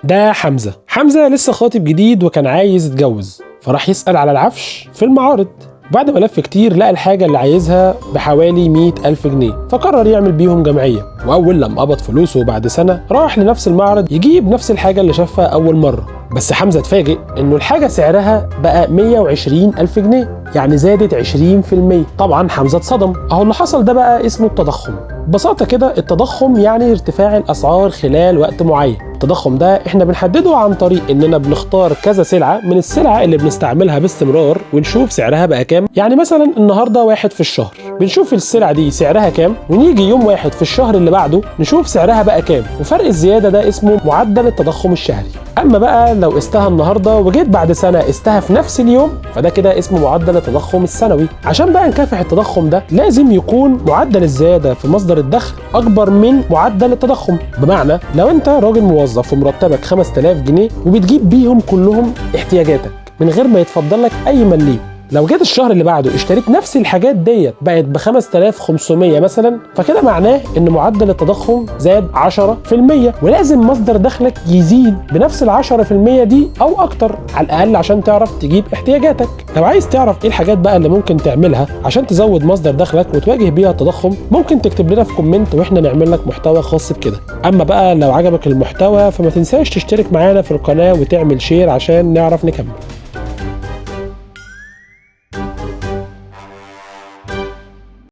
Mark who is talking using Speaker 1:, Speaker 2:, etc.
Speaker 1: ده حمزة لسه خاطب جديد وكان عايز يتجوز، فراح يسأل على العفش في المعارض. بعد ما لف كتير لقى الحاجة اللي عايزها بحوالي 100,000 جنيه، فقرر يعمل بيهم جمعية. وأول لما قبض فلوسه بعد سنة راح لنفس المعرض يجيب نفس الحاجة اللي شافها أول مرة. بس حمزة اتفاجئ إنه الحاجة سعرها بقى 120,000 جنيه، يعني زادت 20%. طبعا حمزة اتصدم. أهو اللي حصل ده بقى اسمه التضخم. ببساطة كده التضخم يعني ارتفاع الأسعار خلال وقت معين. التضخم ده احنا بنحدده عن طريق اننا بنختار كذا سلعة من السلع اللي بنستعملها باستمرار ونشوف سعرها بقى كام. يعني مثلا النهاردة 1 في الشهر بنشوف السلعة دي سعرها كام، ونيجي يوم 1 في الشهر اللي بعده نشوف سعرها بقى كام، وفرق الزيادة ده اسمه معدل التضخم الشهري. اما بقى لو قستها النهارده وجيت بعد سنة قستها في نفس اليوم فده كده اسمه معدل التضخم السنوي. عشان بقى نكافح التضخم ده لازم يكون معدل الزيادة في مصدر الدخل اكبر من معدل التضخم. بمعنى لو انت راجل موظف ومرتبك 5000 جنيه وبتجيب بيهم كلهم احتياجاتك من غير ما يتفضل لك اي مليم، لو جيت الشهر اللي بعده اشتريت نفس الحاجات ديت بقت ب 5500 مثلا، فكده معناه ان معدل التضخم زاد 10%، ولازم مصدر دخلك يزيد بنفس ال 10% دي او اكتر على الاقل عشان تعرف تجيب احتياجاتك. لو عايز تعرف ايه الحاجات بقى اللي ممكن تعملها عشان تزود مصدر دخلك وتواجه بيها التضخم، ممكن تكتب لنا في كومنت واحنا نعمل لك محتوى خاص بكده. اما بقى لو عجبك المحتوى فما تنساش تشترك معانا في القناة وتعمل شير عشان نعرف نكمل.